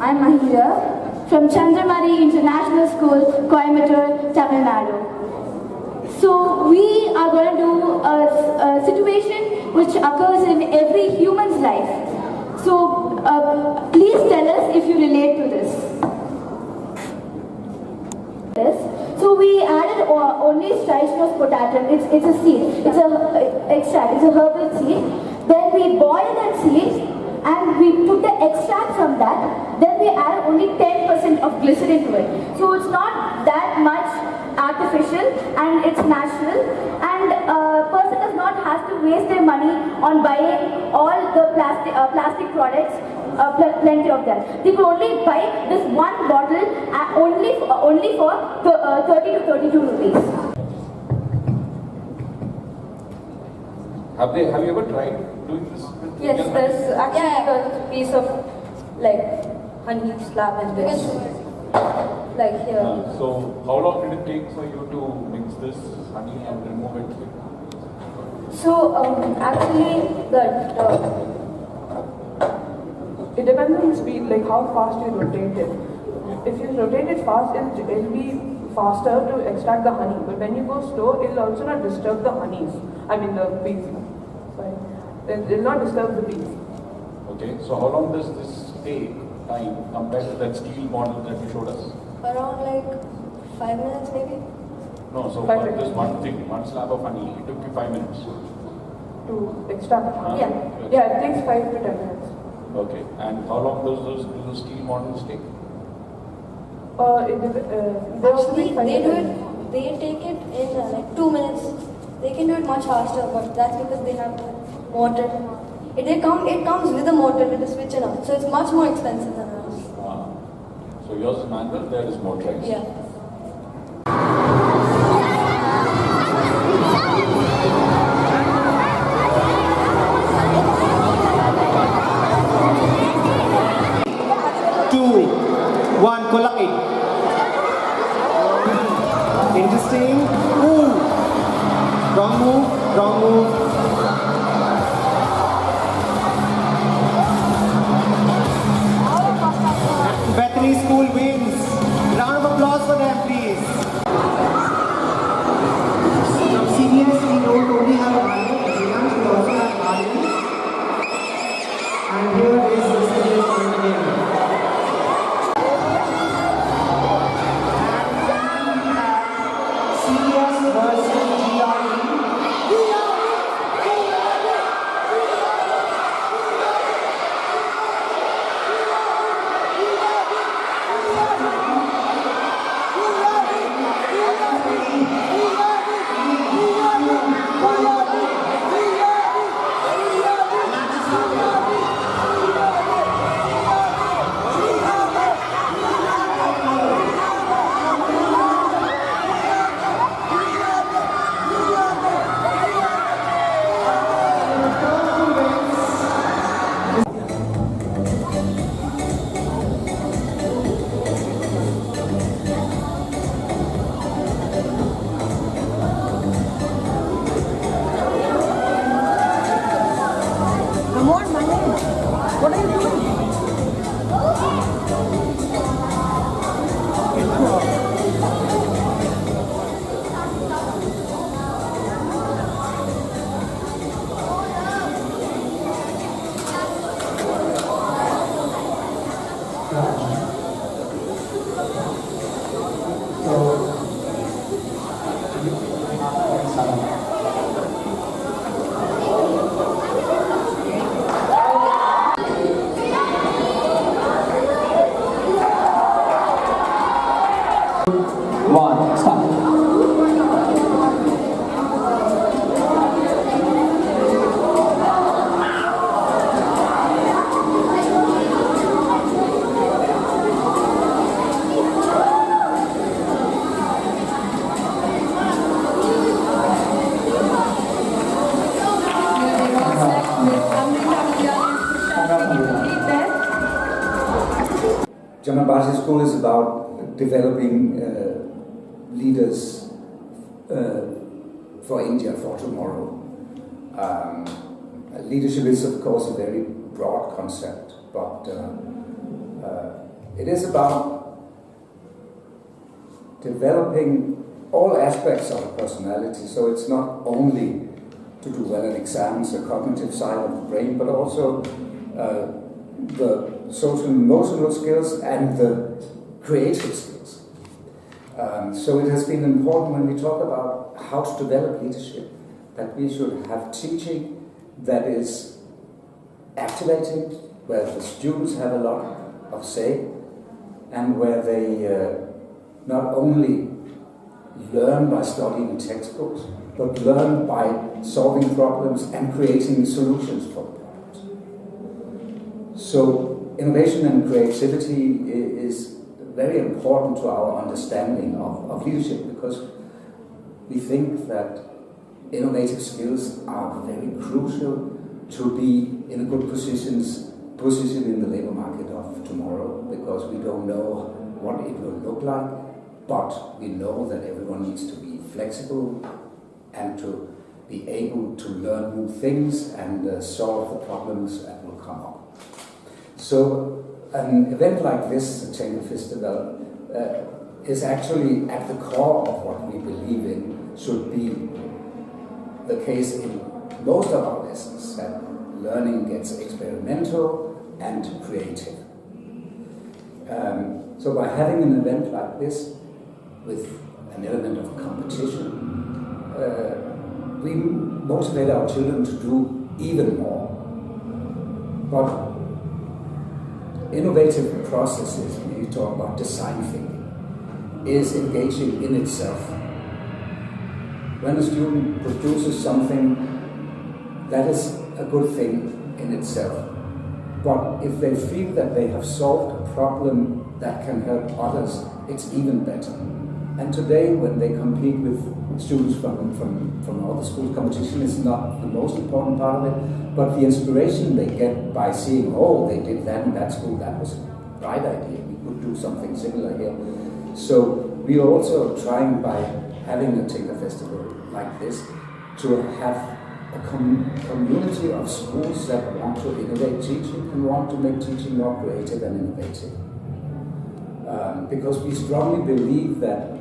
I'm Mahira from Chandramari International School, Coimbatore, Tamil Nadu. So we are going to do a situation which occurs in every human's life. So please tell us if you relate to this. So we added only strychnos potatum. It's a seed. It's a extract. It's a herbal seed. Then we boil that seed and we put the extract from that. Then we add only 10% of glycerin to it. So it's not that much artificial and it's natural. And a person does not have to waste their money on buying all the plastic products. Plenty of them. They could only buy this one bottle only for 30 to 32 rupees. Have you ever tried doing this? Yes, there's actually a piece of like honey slab in this. Like here. So how long did it take for you to mix this honey and remove it? So actually it depends on the speed, like how fast you rotate it. If you rotate it fast, it'll be faster to extract the honey. But when you go slow, it'll also not disturb the honeys. I mean the bees. Sorry. It'll not disturb the bees. Okay, so how long does this take time compared to that steel model that you showed us? around like 5 minutes maybe. No, so for this one thing, one slab of honey, it took you 5 minutes. To extract? Yeah, it takes 5 to 10 minutes. Okay, and how long does those steel models take? Actually, they take it in like 2 minutes. They can do it much faster, but that's because they have the motor. It comes with a motor, with a switch and all. So it's much more expensive than ours. So yours is manual, there is motorized. Yeah. One, collide. Interesting. Move. Wrong move. Wrong move. Bethany School wins. Round of applause for them, please. From CBS, we don't only have Gaganyaan, we also have Gaganyaan. And here is the second point. Chaman Bhartiya School is about developing leaders for India, for tomorrow. Leadership is, of course, a very broad concept, but it is about developing all aspects of a personality. So it's not only to do well in exams, the cognitive side of the brain, but also the social and emotional skills and the creative skills. So it has been important when we talk about how to develop leadership, that we should have teaching that is activating, where the students have a lot of say, and where they not only learn by studying textbooks, but learn by solving problems and creating solutions for the problems. So innovation and creativity is very important to our understanding of leadership, because we think that innovative skills are very crucial to be in a good position in the labor market of tomorrow, because we don't know what it will look like, but we know that everyone needs to be flexible and to be able to learn new things and solve the problems that will come up. So an event like this, the Tinkerfest 2.0, is actually at the core of what we believe in should be the case in most of our lessons, that learning gets experimental and creative. So by having an event like this with an element of competition, we motivate our children to do even more. But innovative processes, when you talk about design thinking, is engaging in itself. When a student produces something, that is a good thing in itself. But if they feel that they have solved a problem that can help others, it's even better. And today, when they compete with students from other schools, competition is not the most important part of it, but the inspiration they get by seeing, oh, they did that in that school, that was a bright idea, we could do something similar here. So we are also trying, by having a Tinker Festival like this, to have a community of schools that want to innovate teaching and want to make teaching more creative and innovative. Because we strongly believe that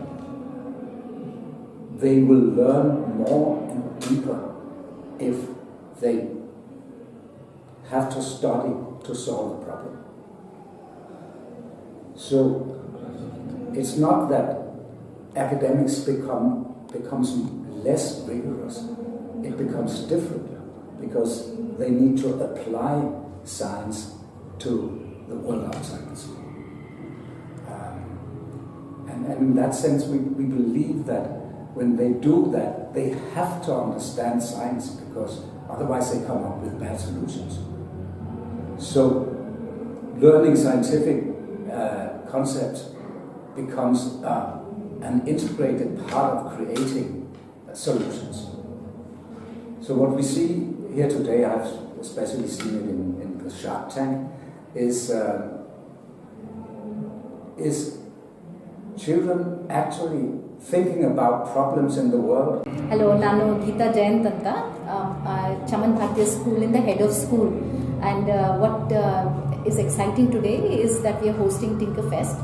they will learn more and deeper if they have to study to solve a problem. So it's not that academics becomes less rigorous, it becomes different, because they need to apply science to the world outside the school. And in that sense, we believe that when they do that, they have to understand science, because otherwise they come up with bad solutions. So learning scientific concepts becomes an integrated part of creating solutions. So what we see here today, I've especially seen it in the Shark Tank, is children actually thinking about problems in the world. Hello, Nanu Geeta Jayant anta, Chaman Bhartiya School in the head of school. And what is exciting today is that we are hosting Tinkerfest.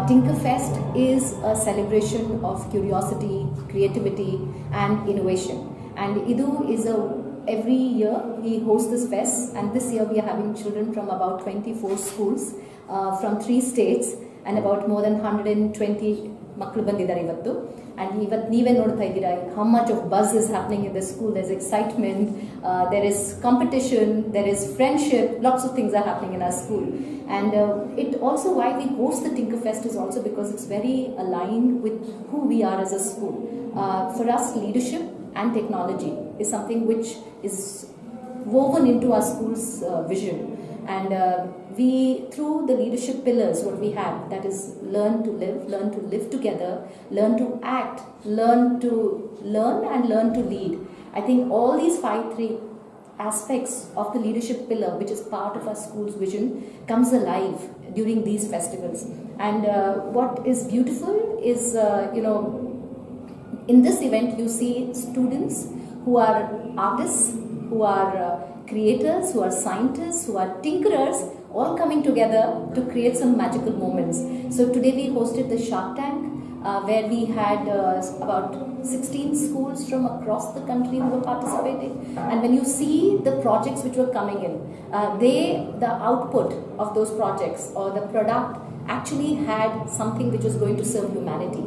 Tinkerfest is a celebration of curiosity, creativity and innovation. And IDU is every year we host this fest, and this year we are having children from about 24 schools from 3 states and about more than 120 ಮಕ್ಕಳು ಬಂದಿದ್ದಾರೆ ಇವತ್ತು. And ಇವತ್ತು ನೀವೇ ನೋಡ್ತಾ ಇದ್ದೀರಾ how much of buzz is happening in the school. There's excitement, there is competition, there is friendship, lots of things are happening in our school. And it also, why we host the Tinkerfest is also because it's very aligned with who we are as a school. For us, leadership and technology is something which is woven into our school's vision. And we, through the leadership pillars, what we have, that is learn to live together, learn to act, learn and learn to lead. I think all these 3 aspects of the leadership pillar, which is part of our school's vision, comes alive during these festivals. And what is beautiful is, in this event you see students who are artists, who are creators, who are scientists, who are tinkerers, all coming together to create some magical moments. So today we hosted the Shark Tank, where we had about 16 schools from across the country who were participating. And when you see the projects which were coming in, the output of those projects or the product actually had something which was going to serve humanity.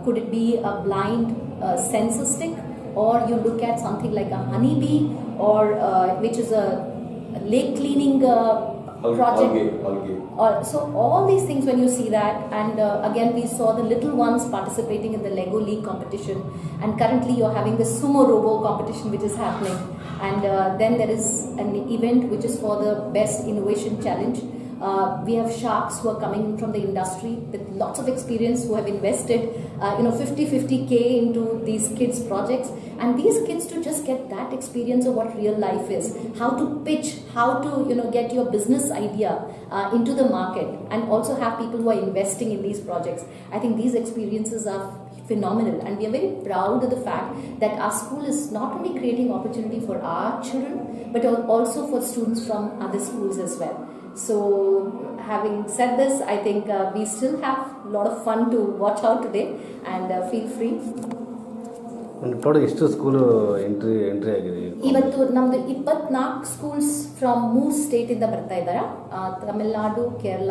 Could it be a blind sensor stick, or you look at something like a honeybee, or which is a lake cleaning project. Algae. So all these things, when you see that, and again we saw the little ones participating in the Lego League competition, and currently you're having the Sumo Robot Competition which is happening, and then there is an event which is for the best innovation challenge. We have sharks who are coming from the industry with lots of experience, who have invested 50-50K into these kids projects, and these kids to just get that experience of what real life is, how to pitch, how to get your business idea into the market, and also have people who are investing in these projects. I think these experiences are phenomenal, and we are very proud of the fact that our school is not only creating opportunity for our children, but also for students from other schools as well. So having said this, I think we still have a lot of fun to watch out today, and feel free. Total ಎಷ್ಟು school entry ಆಗಿದೆ ಇವತ್ತು ನಮ್ದು 24 schools from 3 state ಇಂದ ಬರ್ತಾ ಇದ್ದಾರೆ, Tamil Nadu, Kerala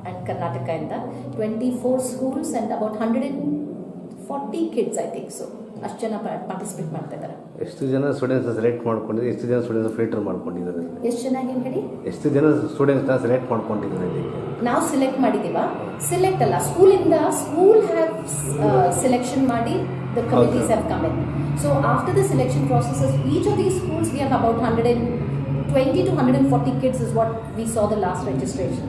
and Karnataka ಇಂದ. 24 schools and about 140 kids I think. So ಅಷ್ಟು ಜನ ಪಾರ್ಟಿಸಿಪೇಟ್ ಮಾಡ್ತಾ ಇದ್ದಾರೆ. ಎಷ್ಟು ಜನ ಸ್ಟೂಡೆಂಟ್ಸ್ ಸೆಲೆಕ್ಟ್ ಮಾಡ್ಕೊಂಡಿದ್ದಾರೆ, ಎಷ್ಟು ಜನ ಸ್ಟೂಡೆಂಟ್ಸ್ ಫಿಲ್ಟರ್ ಮಾಡ್ಕೊಂಡಿದ್ದಾರೆ? ಎಷ್ಟು ಜನ ಏನು ಹೇಳಿ? ಎಷ್ಟು ಜನ ಸ್ಟೂಡೆಂಟ್ಸ್ನ ಸೆಲೆಕ್ಟ್ ಮಾಡ್ಕೊಂಡಿದ್ದಾರೆ? ನಾವು ಸೆಲೆಕ್ಟ್ ಮಾಡಿದ್ದೀವಾ? ಸೆಲೆಕ್ಟ್ ಅಲ್ಲ, ಸ್ಕೂಲ್ ಹ್ಯಾವ್ ಸೆಲೆಕ್ಷನ್ ಮಾಡಿ the committees have come in. So after the selection processes, each of these schools we have about 120 to 140 kids is what we saw the last registration.